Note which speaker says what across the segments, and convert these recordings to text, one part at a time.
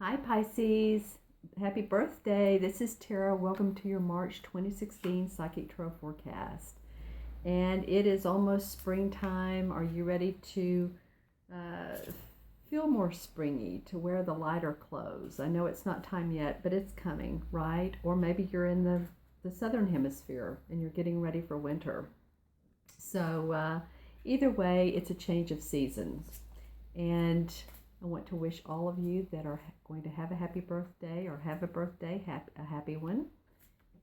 Speaker 1: Hi Pisces, happy birthday. This is Tara. Welcome to your March 2016 Psychic Tarot forecast. And it is almost springtime. Are you ready to uh, feel more springy, to wear the lighter clothes? I know it's not time yet, but it's coming, right? Or maybe you're in the southern hemisphere and you're getting ready for winter. So either way, it's a change of seasons. And I want to wish all of you that are going to have a happy birthday or have a birthday, a happy one.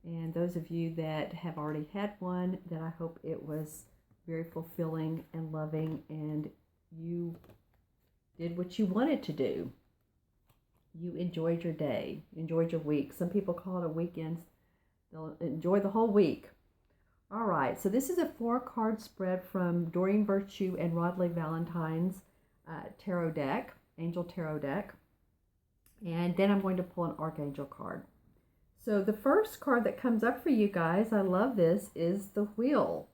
Speaker 1: And those of you that have already had one, that I hope it was very fulfilling and loving and you did what you wanted to do. You enjoyed your day, enjoyed your week. Some people call it a weekend. They'll enjoy the whole week. All right, so this is a 4-card spread from Doreen Virtue and Rodley Valentine's tarot deck, Angel Tarot deck. And then I'm going to pull an Archangel card. So the first card that comes up for you guys, I love this, is the Wheel.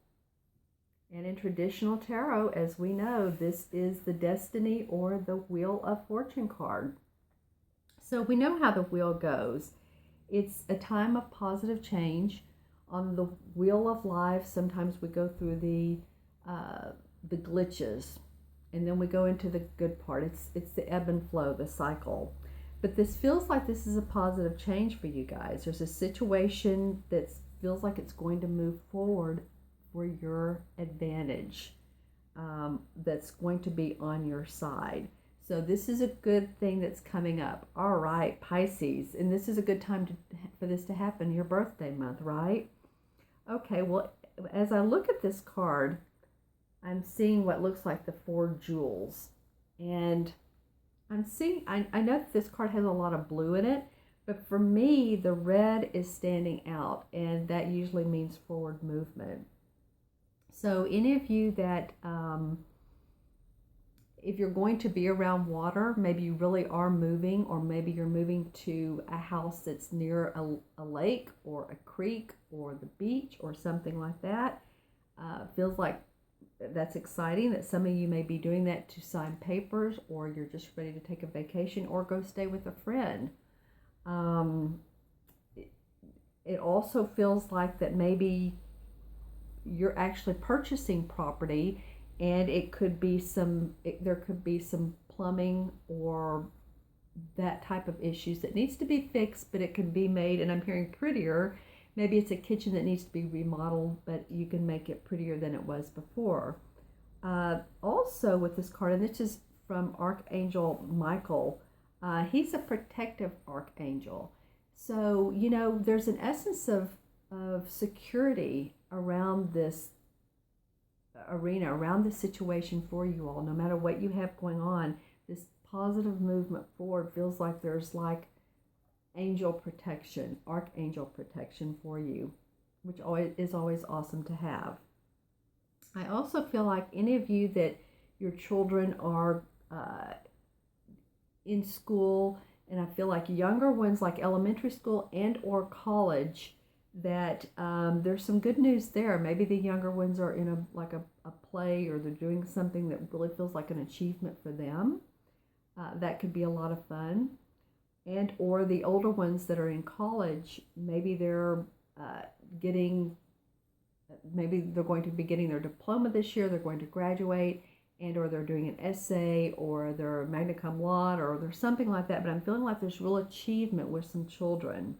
Speaker 1: And in traditional tarot, as we know, this is the Destiny or the Wheel of Fortune card. So we know how the wheel goes. It's a time of positive change. On the wheel of life, sometimes we go through the glitches, and then we go into the good part. It's the ebb and flow, the cycle. But this feels like this is a positive change for you guys. There's a situation that feels like it's going to move forward for your advantage, that's going to be on your side. So this is a good thing that's coming up. All right, Pisces, and this is a good time for this to happen, your birthday month, right? Okay, well, as I look at this card, I'm seeing what looks like the 4 jewels. And I'm seeing, I know that this card has a lot of blue in it, but for me, the red is standing out, and that usually means forward movement. So any of you that, if you're going to be around water, maybe you really are moving, or maybe you're moving to a house that's near a lake or a creek or the beach or something like that. Feels like that's exciting, that some of you may be doing that to sign papers, or you're just ready to take a vacation or go stay with a friend. It also feels like that maybe you're actually purchasing property, and it could be there could be some plumbing or that type of issues that needs to be fixed, but it can be made, and I'm hearing prettier. Maybe it's a kitchen that needs to be remodeled, but you can make it prettier than it was before. Also with this card, and this is from Archangel Michael, he's a protective archangel. So, you know, there's an essence of security around this arena, around this situation for you all. No matter what you have going on, this positive movement forward feels like there's like angel protection, archangel protection for you, which is always awesome to have. I also feel like any of you that your children are in school, and I feel like younger ones like elementary school and or college, that there's some good news there. Maybe the younger ones are in a play, or they're doing something that really feels like an achievement for them. That could be a lot of fun. And or the older ones that are in college, maybe they're maybe they're going to be getting their diploma this year, they're going to graduate, and or they're doing an essay, or they're magna cum laude, or there's something like that. But I'm feeling like there's real achievement with some children.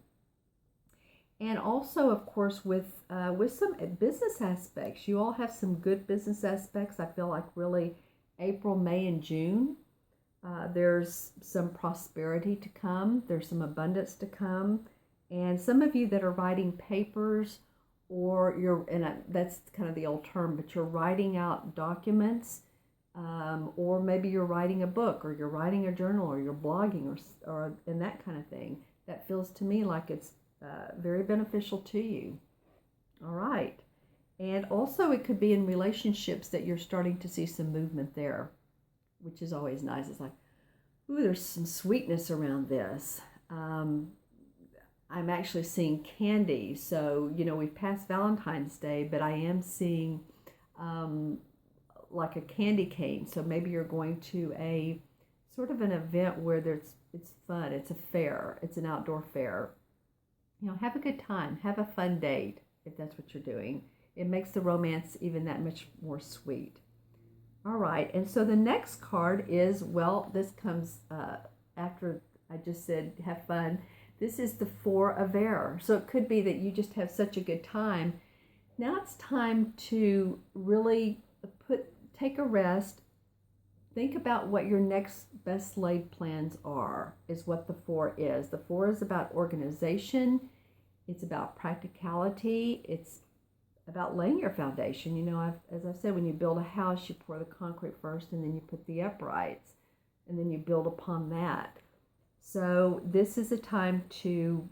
Speaker 1: And also, of course, with some business aspects. You all have some good business aspects. I feel like really April, May, and June. There's some prosperity to come. There's some abundance to come. And some of you that are writing papers, or that's kind of the old term, but you're writing out documents, or maybe you're writing a book, or you're writing a journal, or you're blogging, or and that kind of thing. That feels to me like it's very beneficial to you. All right. And also it could be in relationships that you're starting to see some movement there, which is always nice. It's like, ooh, there's some sweetness around this. I'm actually seeing candy. So, you know, we've passed Valentine's Day, but I am seeing like a candy cane. So maybe you're going to a sort of an event where it's fun. It's a fair. It's an outdoor fair. Have a good time. Have a fun date if that's what you're doing. It makes the romance even that much more sweet. All right, and so the next card is, well, this comes after I just said have fun. This is the Four of Air. So it could be that you just have such a good time. Now it's time to really take a rest. Think about what your next best laid plans are, is what the Four is. The Four is about organization. It's about practicality. It's about laying your foundation. As I've said, when you build a house, you pour the concrete first, and then you put the uprights, and then you build upon that. So this is a time to,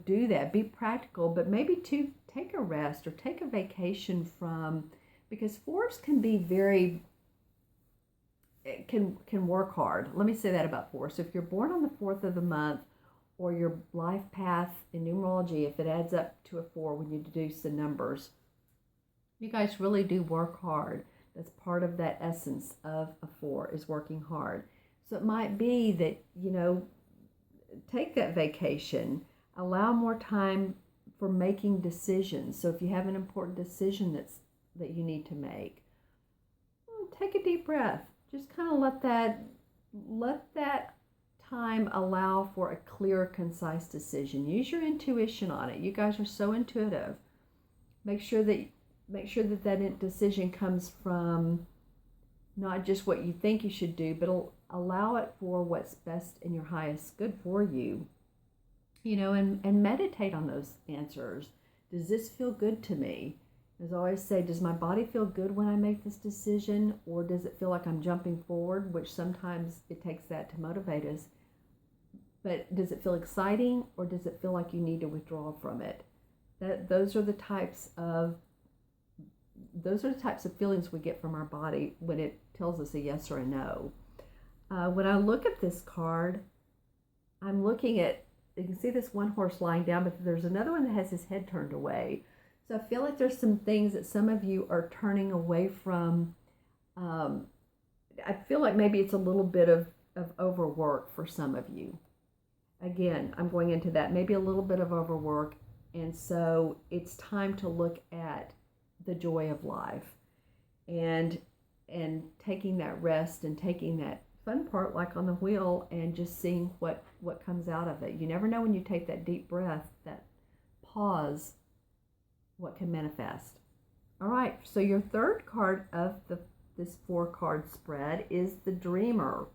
Speaker 1: do that. Be practical, but maybe to take a rest or take a vacation from, because fours can be very, can work hard. Let me say that about four. So if you're born on the 4th of the month, or your life path in numerology, if it adds up to a 4 when you deduce the numbers, you guys really do work hard. That's part of that essence of a 4, is working hard. So it might be that, take that vacation, allow more time for making decisions. So if you have an important decision that you need to make, take a deep breath. Just kind of let that time allow for a clear, concise decision. Use your intuition on it. You guys are so intuitive. Make sure that decision comes from not just what you think you should do, but allow it for what's best and your highest good for you. And meditate on those answers. Does this feel good to me? As I always say, does my body feel good when I make this decision, or does it feel like I'm jumping forward, which sometimes it takes that to motivate us? But does it feel exciting, or does it feel like you need to withdraw from it? Those are the types of feelings we get from our body when it tells us a yes or a no. When I look at this card, I'm looking at, you can see this one horse lying down, but there's another one that has his head turned away. So I feel like there's some things that some of you are turning away from. I feel like maybe it's a little bit of overwork for some of you. Again, I'm going into that, maybe a little bit of overwork. And so it's time to look at the joy of life and taking that rest and taking that fun part, like on the wheel, and just seeing what comes out of it. You never know when you take that deep breath, that pause, what can manifest. All right, so your third card of this 4-card spread is the Dreamer.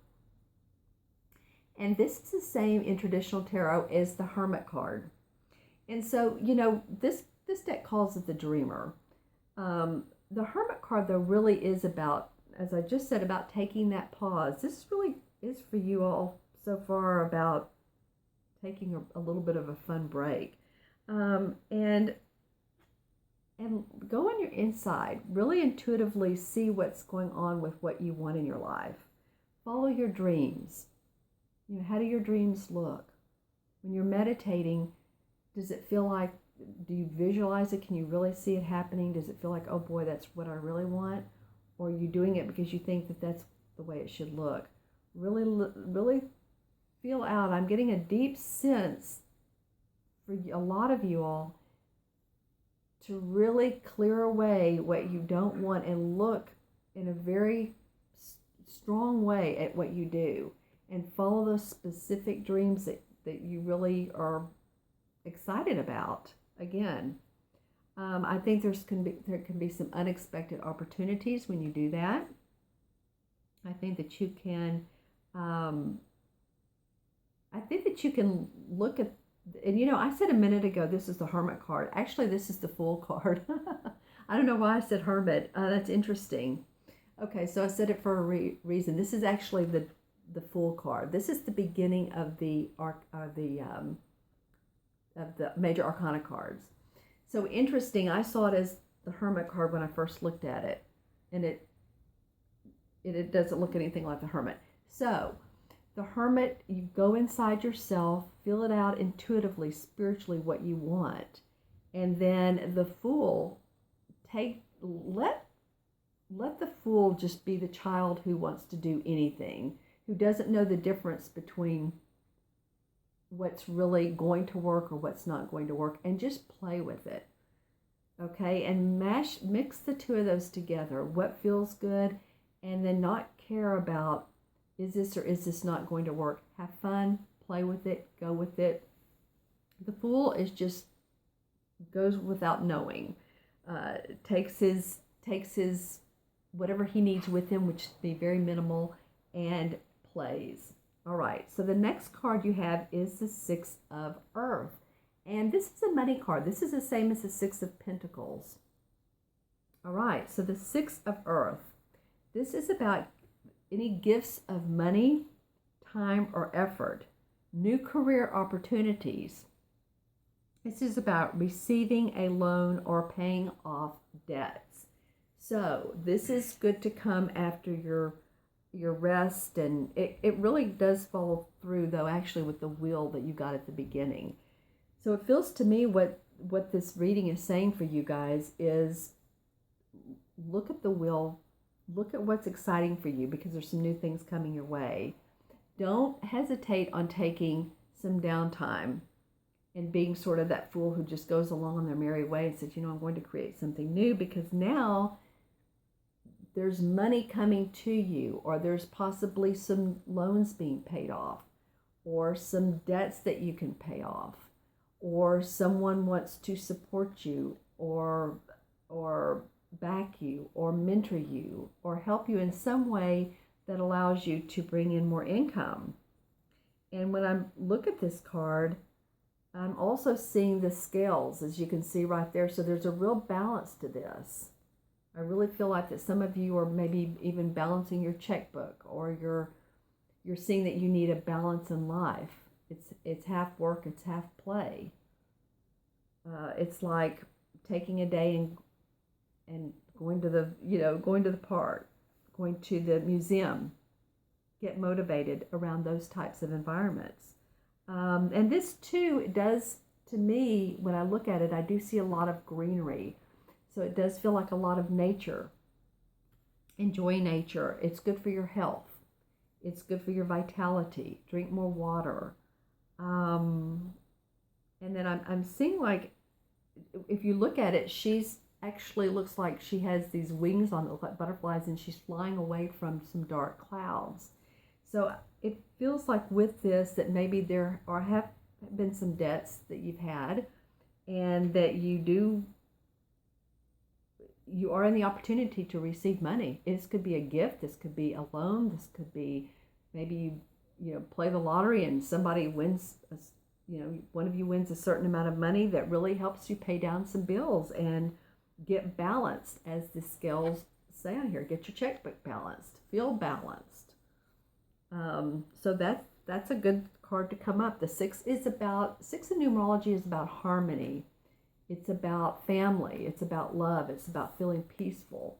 Speaker 1: And this is the same in traditional tarot as the Hermit card. And so, this deck calls it the Dreamer. The Hermit card, though, really is about, as I just said, about taking that pause. This really is for you all so far about taking a little bit of a fun break. And go on your inside, really intuitively see what's going on with what you want in your life. Follow your dreams. How do your dreams look? When you're meditating, does it feel like, do you visualize it? Can you really see it happening? Does it feel like, oh boy, that's what I really want? Or are you doing it because you think that that's the way it should look? Really feel out. I'm getting a deep sense for a lot of you all to really clear away what you don't want and look in a very strong way at what you do and follow those specific dreams that you really are excited about. Again, I think there can be some unexpected opportunities when you do that. I think that you can look at, and I said a minute ago, this is the Hermit card. Actually, this is the Fool card. I don't know why I said Hermit. That's interesting. Okay, so I said it for a reason. This is actually the Fool card. This is the beginning of the major arcana cards. So interesting. I saw it as the Hermit card when I first looked at it, and it doesn't look anything like the Hermit. So the Hermit, you go inside yourself, feel it out intuitively, spiritually, what you want. And then the Fool, let let the Fool just be the child who wants to do anything, who doesn't know the difference between what's really going to work or what's not going to work, and just play with it. Okay, and mix the two of those together, what feels good, and then not care about is this or is this not going to work. Have fun, play with it, go with it. The Fool is just goes without knowing, takes his whatever he needs with him, which be very minimal, and plays. All right, so the next card you have is the Six of Earth. And this is a money card. This is the same as the Six of Pentacles. All right, so the Six of Earth. This is about any gifts of money, time, or effort, new career opportunities. This is about receiving a loan or paying off debts. So this is good to come after your rest, and it really does follow through, though, actually, with the wheel that you got at the beginning. So it feels to me what this reading is saying for you guys is look at the wheel, look at what's exciting for you, because there's some new things coming your way. Don't hesitate on taking some downtime and being sort of that fool who just goes along on their merry way and says, I'm going to create something new, because now there's money coming to you, or there's possibly some loans being paid off, or some debts that you can pay off, or someone wants to support you, or back you, or mentor you, or help you in some way that allows you to bring in more income. And when I look at this card, I'm also seeing the scales, as you can see right there. So there's a real balance to this. I really feel like that some of you are maybe even balancing your checkbook, or you're seeing that you need a balance in life. It's half work, it's half play. It's like taking a day and going to the park, going to the museum. Get motivated around those types of environments. And this too does, to me, when I look at it, I do see a lot of greenery. So it does feel like a lot of nature. Enjoy nature. It's good for your health. It's good for your vitality. Drink more water. And then I'm seeing, like, if you look at it, she's actually looks like she has these wings on, like butterflies, and she's flying away from some dark clouds. So it feels like with this that maybe there have been some debts that you've had, and that you are in the opportunity to receive money. This could be a gift. This could be a loan. This could be maybe you play the lottery and somebody wins. One of you wins a certain amount of money that really helps you pay down some bills and get balanced, as the scales say on here. Get your checkbook balanced. Feel balanced. So that's a good card to come up. The six in numerology is about harmony. It's about family. It's about love. It's about feeling peaceful.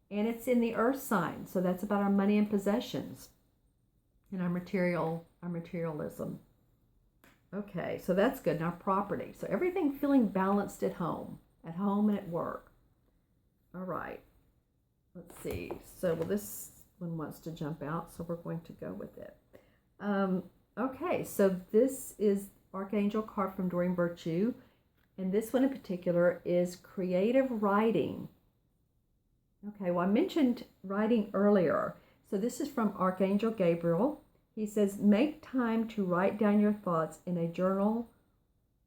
Speaker 1: And it's in the earth sign. So that's about our money and possessions and our materialism. Okay, so that's good. Now property. So everything feeling balanced at home and at work. All right. Let's see. So this one wants to jump out, so we're going to go with it. Okay, so this is Archangel card from Doreen Virtue. And this one in particular is creative writing. Okay, well, I mentioned writing earlier. So this is from Archangel Gabriel. He says, make time to write down your thoughts in a journal,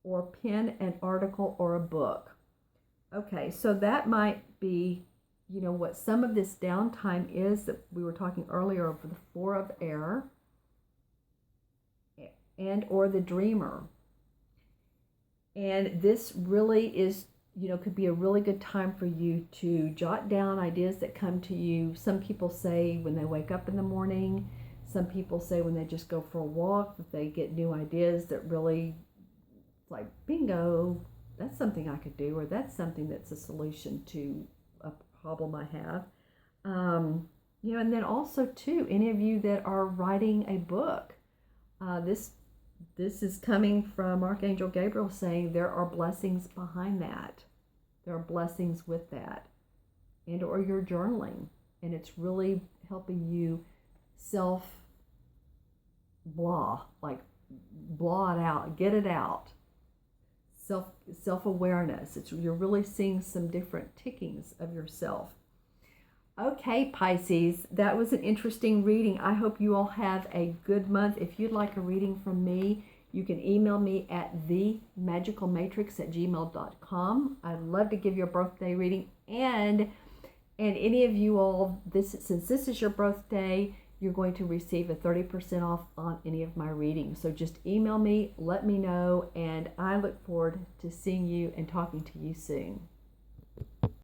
Speaker 1: or pen an article or a book. Okay, so that might be, what some of this downtime is that we were talking earlier over the Four of Air and or the Dreamer. And this really is, could be a really good time for you to jot down ideas that come to you. Some people say when they wake up in the morning. Some people say when they just go for a walk, that they get new ideas that really, like, bingo, that's something I could do, or that's something that's a solution to a problem I have. And then also, too, any of you that are writing a book, this is coming from Archangel Gabriel saying there are blessings behind that. There are blessings with that. And or you're journaling. and it's really helping you blah it out, get it out. Self-awareness. You're really seeing some different tickings of yourself. Okay, Pisces, that was an interesting reading. I hope you all have a good month. If you'd like a reading from me, you can email me at themagicalmatrix@gmail.com. I'd love to give you a birthday reading. And any of you all, since this is your birthday, you're going to receive a 30% off on any of my readings. So just email me, let me know, and I look forward to seeing you and talking to you soon.